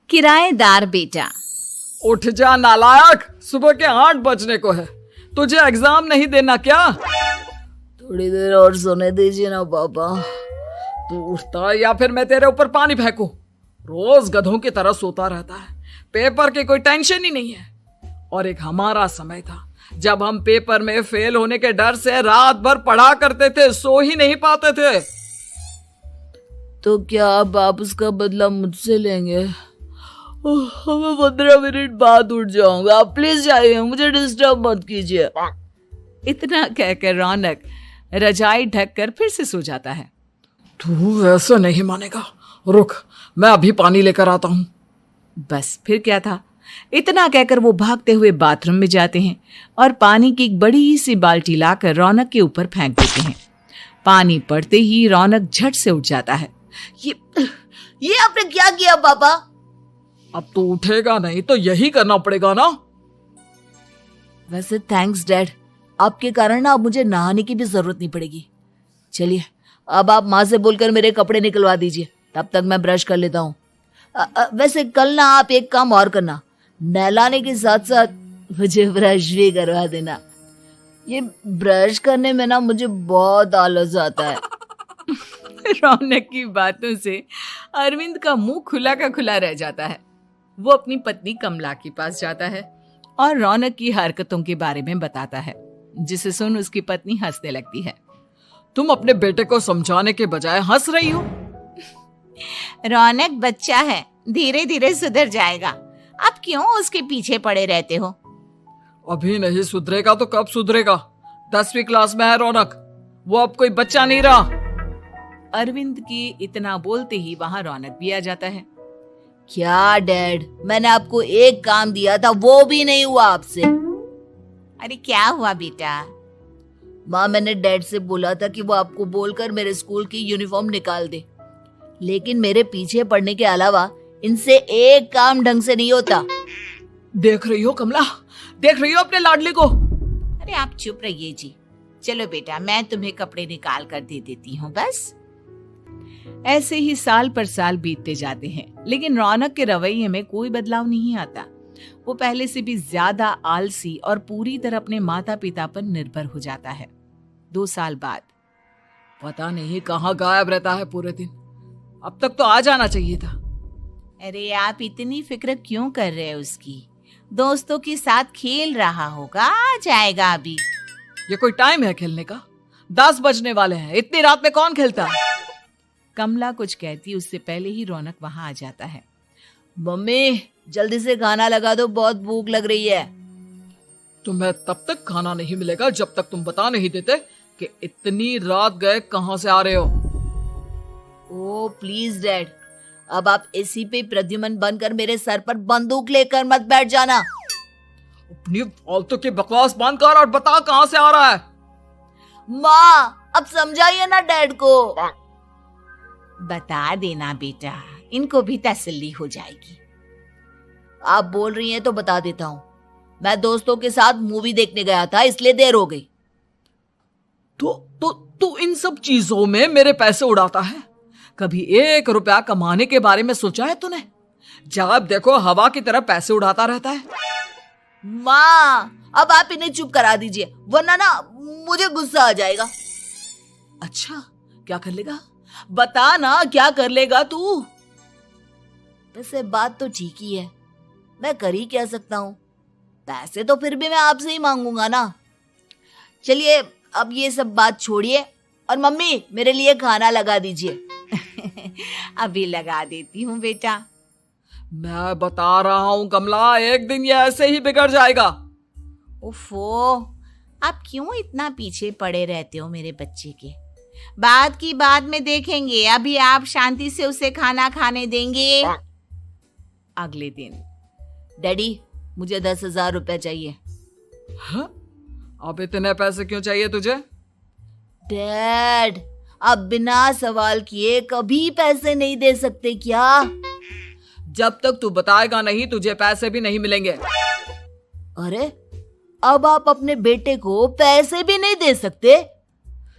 किराएदार बेटा। उठ जा नालायक, सुबह के 8 बजने को है। तुझे एग्जाम नहीं देना क्या? थोड़ी देर और सोने दीजिए ना पापा। तू उठता है या फिर मैं तेरे ऊपर पानी फेंकूं? रोज गधों की तरह सोता रहता है, पेपर की कोई टेंशन ही नहीं है। और एक हमारा समय था जब हम पेपर में फेल होने के डर से रात भर पढ़ा करते थे, सो ही नहीं पाते थे। तो क्या अब आप उसका बदला मुझसे लेंगे? मैं 15 मिनट बाद उठ जाऊंगा, आप प्लीज जाइए, मुझे डिस्टर्ब मत कीजिए। इतना कहकर रौनक रजाई ढककर फिर से सो जाता है। तू ऐसा नहीं मानेगा, रुक मैं अभी पानी लेकर आता हूं। बस फिर क्या था, इतना कहकर वो भागते हुए बाथरूम में जाते हैं और पानी की एक बड़ी सी बाल्टी लाकर रौनक के ऊपर फेंक देते हैं। पानी पड़ते ही रौनक झट से उठ जाता है। ये आपने क्या किया पापा? अब तो उठेगा नहीं तो यही करना पड़ेगा ना। वैसे थैंक्स डैड, आपके कारण ना अब मुझे नहाने की भी जरूरत नहीं पड़ेगी। चलिए अब आप माँ से बोलकर मेरे कपड़े निकलवा दीजिए, तब तक मैं ब्रश कर लेता हूँ। वैसे कल ना आप एक काम और करना, नहलाने के साथ साथ मुझे ब्रश भी करवा देना। ये ब्रश करने में ना मुझे बहुत आलस आता है। रौनक की बातों से अरविंद का मुंह खुला का खुला रह जाता है। वो अपनी पत्नी कमला के पास जाता है और रौनक की हरकतों के बारे में बताता है, जिसे सुन उसकी पत्नी हंसने लगती है। तुम अपने बेटे को समझाने के बजाय हंस रही हो। रौनक बच्चा है, धीरे धीरे सुधर जाएगा, आप क्यों उसके पीछे पड़े रहते हो? अभी नहीं सुधरेगा तो कब सुधरेगा? 10वीं क्लास में है रौनक, वो अब कोई बच्चा नहीं रहा। अरविंद की इतना बोलते ही वहां रौनक भी आ जाता है। क्या डैड, मैंने आपको एक काम दिया था, वो भी नहीं हुआ आपसे। अरे क्या हुआ बेटा? माँ, मैंने डैड से बोला था कि वो आपको बोलकर मेरे स्कूल की यूनिफॉर्म निकाल दे, लेकिन मेरे पीछे पड़ने के अलावा इनसे एक काम ढंग से नहीं होता। देख रही हो कमला, देख रही हो अपने लाडले को? अरे आप चुप रहिए जी। चलो बेटा, मैं तुम्हें कपड़े निकाल कर दे देती हूँ। बस ऐसे ही साल पर साल बीतते जाते हैं, लेकिन रौनक के रवैये में कोई बदलाव नहीं आता। वो पहले से भी ज्यादा आलसी और पूरी तरह अपने माता पिता पर निर्भर हो जाता है। 2 साल बाद पता नहीं कहाँ गायब रहता है पूरे दिन, अब तक तो आ जाना चाहिए था। अरे आप इतनी फिक्र क्यों कर रहे हैं उसकी? दोस्तों के साथ खेल रहा होगा, आ जाएगा अभी। ये कोई टाइम है खेलने का? 10 बजने वाले हैं, इतनी रात में कौन खेलता है? कमला कुछ कहती उससे पहले ही रौनक वहां आ जाता है। मम्मी जल्दी से खाना लगा दो, बहुत भूख लग रही है। तुम्हें तब तक खाना नहीं मिलेगा जब तक तुम बता नहीं देते कि इतनी रात गए कहां से आ रहे हो। ओ प्लीज डैड, अब आप एसी पे प्रद्युमन बनकर मेरे सर पर बंदूक लेकर मत बैठ जाना। अपनी फालतू की बकवास बंद कर और बता कहां से आ रहा है। माँ अब समझाइए ना डैड को। बता देना बेटा, इनको भी तसल्ली हो जाएगी। आप बोल रही हैं तो बता देता हूँ, मैं दोस्तों के साथ मूवी देखने गया था, इसलिए देर हो गई। तो इन सब चीजों में मेरे पैसे उड़ाता है? कभी 1 रुपया कमाने के बारे में सोचा है तूने? जब देखो हवा की तरह पैसे उड़ाता रहता है। माँ अब आप इन्हें चुप करा दीजिए, वरना ना मुझे गुस्सा आ जाएगा। अच्छा क्या कर लेगा? बता ना, क्या कर लेगा तू? वैसे बात तो ठीक ही है, मैं कर ही क्या सकता हूँ, पैसे तो फिर भी मैं आपसे ही मांगूंगा ना। चलिए अब ये सब बात छोड़िए और मम्मी मेरे लिए खाना लगा दीजिए। अभी लगा देती हूँ बेटा। मैं बता रहा हूँ कमला, एक दिन ये ऐसे ही बिगड़ जाएगा। ओफो, आप क्यों इतना पीछे पड़े रहते हो मेरे बच्चे के? बात की बाद में देखेंगे, अभी आप शांति से उसे खाना खाने देंगे। अगले दिन, डैडी मुझे 10,000 रुपए चाहिए। हाँ? अब इतने पैसे क्यों चाहिए तुझे? डैड आप बिना सवाल किए कभी पैसे नहीं दे सकते क्या? जब तक तू बताएगा नहीं तुझे पैसे भी नहीं मिलेंगे। अरे अब आप अपने बेटे को पैसे भी नहीं दे सकते?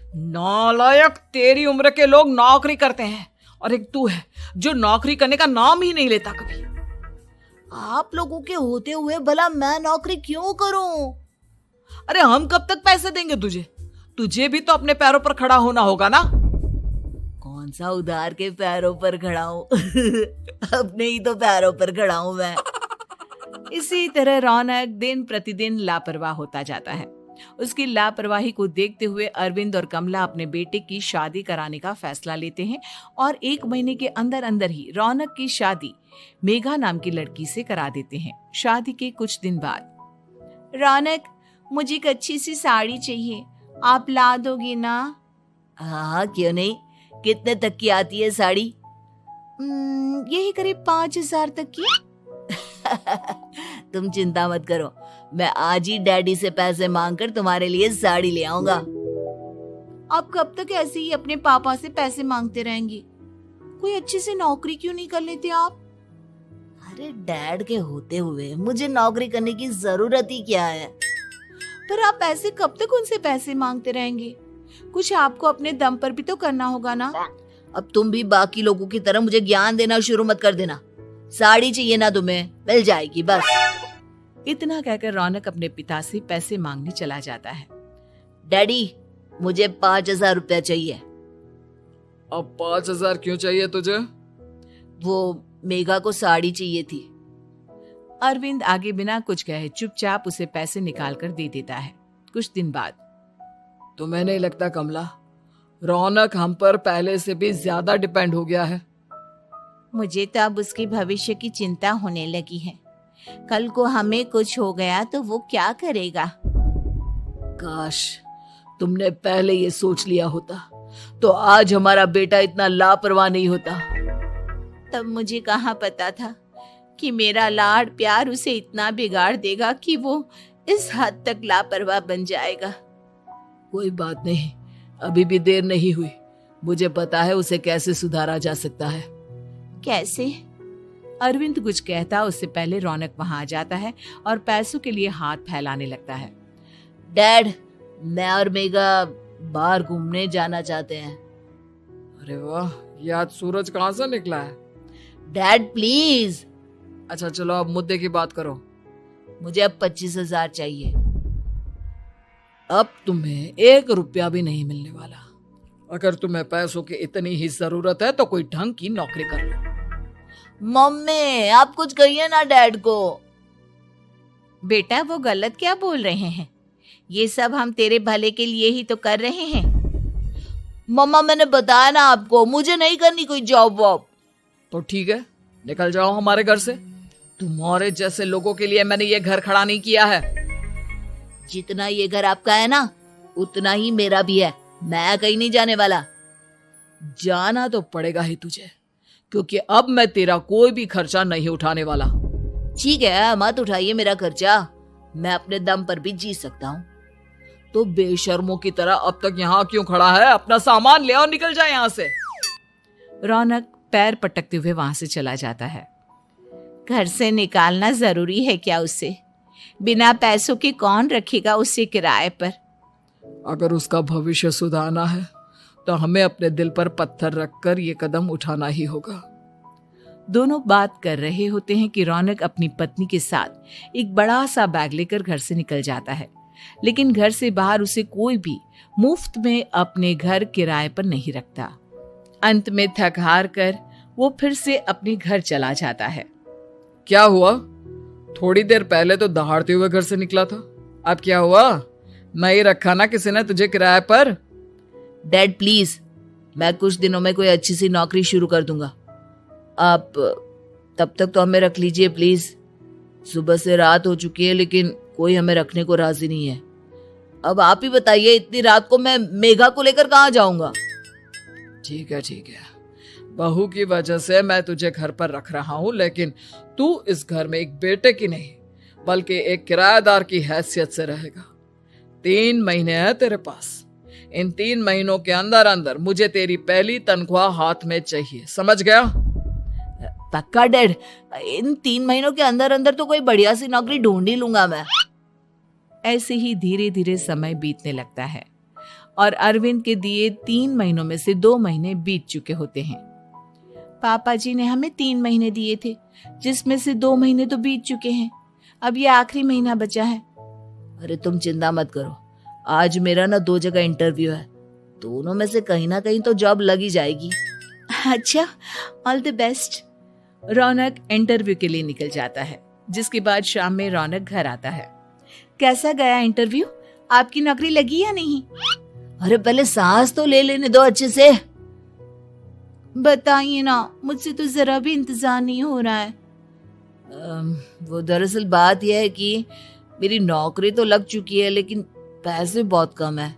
नालायक, तेरी उम्र के लोग नौकरी करते हैं और एक तू है जो नौकरी करने का नाम ही नहीं लेता कभी। आप लोगों के होते हुए भला मैं नौकरी क्यों करूं? अरे हम कब तक पैसे देंगे तुझे? तुझे भी तो अपने पैरों पर खड़ा होना होगा ना। कौन सा उधार के पैरों पर खड़ा हूं? अपने ही तो पैरों पर खड़ा हूं मैं। इसी तरह रौनक दिन प्रतिदिन लापरवाह होता जाता है। उसकी लापरवाही को देखते हुए अरविंद और कमला अपने बेटे की शादी कराने का फैसला लेते हैं और 1 महीने के अंदर अंदर ही रौनक की शादी मेघा नाम की लड़की से करा देते हैं। शादी के कुछ दिन बाद, रौनक, मुझे एक अच्छी सी साड़ी चाहिए, आप ला दोगी ना? हाँ, क्यों नहीं। कितने तक की आती है साड़ी? यही करीब 5,000 तक की। तुम चिंता मत करो, मैं आज ही डैडी से पैसे मांगकर तुम्हारे लिए साड़ी ले आऊंगा। आप कब तक ऐसे ही अपने पापा से पैसे मांगते रहेंगी? कोई अच्छी सी नौकरी क्यों नहीं कर लेते आप? अरे डैड के होते हुए मुझे नौकरी करने की जरूरत ही क्या है? पर आप ऐसे कब तक उनसे पैसे मांगते रहेंगे? कुछ आपको अपने दम पर भी तो करना होगा ना। अब तुम भी बाकी लोगों की तरह मुझे ज्ञान देना शुरू मत कर देना। साड़ी चाहिए ना तुम्हें, मिल जाएगी बस। इतना कहकर रौनक अपने पिता से पैसे मांगने चला जाता है। डैडी, मुझे 5,000 रुपया चाहिए। अब 5,000 क्यों चाहिए तुझे? वो मेघा को साड़ी चाहिए थी। अरविंद आगे बिना कुछ कहे चुपचाप उसे पैसे निकाल कर दे देता है। कुछ दिन बाद, तुम्हें नहीं लगता कमला, रौनक हम पर पहले से भी ज्यादा डिपेंड हो गया है? मुझे तो अब उसके भविष्य की चिंता होने लगी है। कल को हमें कुछ हो गया तो वो क्या करेगा? काश तुमने पहले ये सोच लिया होता तो आज हमारा बेटा इतना लापरवाह नहीं होता। तब मुझे कहाँ पता था कि मेरा लाड प्यार उसे इतना बिगाड़ देगा कि वो इस हद तक लापरवाह बन जाएगा। कोई बात नहीं, अभी भी देर नहीं हुई। मुझे पता है उसे कैसे सुधारा जा सकता है। कैसे? अरविंद कुछ कहता उससे पहले रौनक वहां आ जाता है और पैसों के लिए हाथ फैलाने लगता है। डैड, मैं और मेघा बाहर घूमने जाना चाहते हैं। अरे वाह, ये आज सूरज कहाँ से निकला है? Dad please. अच्छा चलो अब मुद्दे की बात करो। मुझे अब 25,000 चाहिए। अब तुम्हें 1 रुपया भी नहीं मिलने वाला। अगर तुम्हें पैसों की इतनी ही जरूरत है तो कोई ढंग की नौकरी कर लो। मम्मी, आप कुछ कहिए ना डैड को। बेटा, वो गलत क्या बोल रहे हैं? ये सब हम तेरे भले के लिए ही तो कर रहे हैं। मम्मा, मैंने बताया ना आपको, मुझे नहीं करनी कोई जॉब वॉब। तो ठीक है, निकल जाओ हमारे घर से। तुम्हारे जैसे लोगों के लिए मैंने ये घर खड़ा नहीं किया है। जितना ये घर आपका है ना, उतना ही मेरा भी है। मैं कहीं नहीं जाने वाला। जाना तो पड़ेगा ही तुझे, क्योंकि अब मैं तेरा कोई भी खर्चा नहीं उठाने वाला। ठीक है, मत उठाइए मेरा खर्चा, मैं अपने दम पर भी जी सकता हूँ। तो बेशर्मों की तरह अब तक यहाँ क्यों खड़ा है? अपना सामान ले और निकल जाए यहाँ से। रौनक पैर पटकते हुए वहां से चला जाता है। घर से निकालना जरूरी है क्या उसे? बिना पैसों के कौन रखेगा उसे किराए पर? अगर उसका भविष्य सुधारना है तो हमें अपने दिल पर पत्थर रखकर ये कदम उठाना ही होगा। दोनों बात कर रहे होते हैं कि रौनक अपनी पत्नी के साथ एक बड़ा सा बैग लेकर घर से निकल जाता है, लेकिन घर से बाहर उसे कोई भी मुफ्त में अपने घर किराए पर नहीं रखता। अंत में थक हार कर वो फिर से अपने घर चला जाता है। क्या हुआ? थोड़ी देर पहले तो दहाड़ते हुए घर से निकला था, अब क्या हुआ? नहीं रखा ना किसी ने तुझे किराए पर? डैड प्लीज, मैं कुछ दिनों में कोई अच्छी सी नौकरी शुरू कर दूंगा। आप तब तक तो हमें रख लीजिए प्लीज। सुबह से रात हो चुकी है लेकिन कोई हमें रखने को राजी नहीं है। अब आप ही बताइए, इतनी रात को मैं मेघा को लेकर कहाँ जाऊंगा? ठीक है ठीक है, बहू की वजह से मैं तुझे घर पर रख रहा हूँ, लेकिन तू इस घर में एक बेटे की नहीं बल्कि एक किराएदार की हैसियत से रहेगा। 3 महीने है तेरे पास। इन 3 महीनों के अंदर अंदर मुझे तेरी पहली तनख्वाह हाथ में चाहिए, समझ गया? पक्का डैड, इन 3 महीनों के अंदर अंदर तो कोई बढ़िया सी नौकरी ढूंढ ही लूंगा मैं। ऐसे ही धीरे धीरे समय बीतने लगता है और अरविंद के दिए 3 महीनों में से 2 महीने बीत चुके होते हैं। पापा जी ने हमें 3 महीने दिए थे, जिसमें से 2 महीने तो बीत चुके हैं। अब ये आखिरी महीना बचा है। अरे तुम चिंता मत करो, आज मेरा ना 2 जगह इंटरव्यू है, दोनों में से कहीं ना कहीं तो जॉब लगी जाएगी। अच्छा, all the best. Raunak interview के लिए निकल जाता है, जिसके बाद शाम में रौनक घर आता है। कैसा गया इंटरव्यू? आपकी नौकरी लगी या नहीं? अरे पहले सांस तो ले लेने दो अच्छे से। बताइए ना, मुझसे तो जरा भी इंतजार नहीं हो रहा है। वो दरअसल बात यह है कि मेरी नौकरी तो लग चुकी है, लेकिन पैसे बहुत कम है।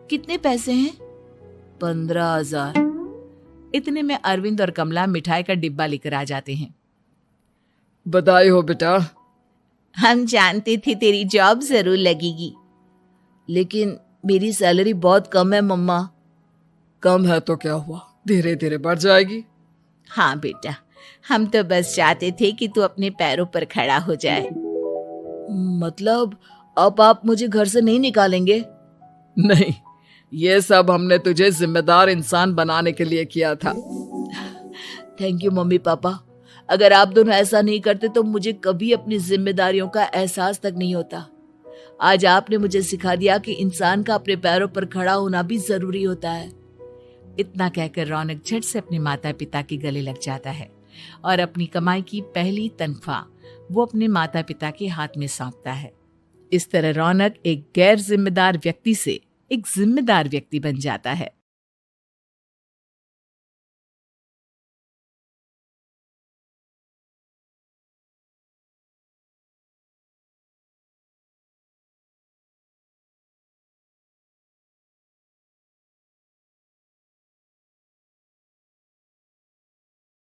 कितने पैसे हैं? 15,000। इतने में अरविंद और कमला मिठाई का डिब्बा लेकर आ जाते हैं। बधाई हो बेटा। हम जानते थे तेरी जॉब जरूर लगेगी। लेकिन मेरी सैलरी बहुत कम है मम्मा। कम है तो क्या हुआ, धीरे धीरे बढ़ जाएगी। हाँ बेटा, हम तो बस चाहते थे कि तू अपने पैरों पर खड़ा हो जाए। मतलब अब आप मुझे घर से नहीं निकालेंगे? नहीं, ये सब हमने तुझे जिम्मेदार इंसान बनाने के लिए किया था। Thank you mummy papa. अगर आप दोनों ऐसा नहीं करते तो मुझे कभी अपनी जिम्मेदारियों का एहसास तक नहीं होता। आज आपने मुझे सिखा दिया कि इंसान का अपने पैरों पर खड़ा होना भी जरूरी होता है। इतना कहकर रौनक झट से अपने माता पिता के गले लग जाता है और अपनी कमाई की पहली तनख्वाह वो अपने माता पिता के हाथ में सौंपता है। इस तरह रौनक एक गैर जिम्मेदार व्यक्ति से एक जिम्मेदार व्यक्ति बन जाता है।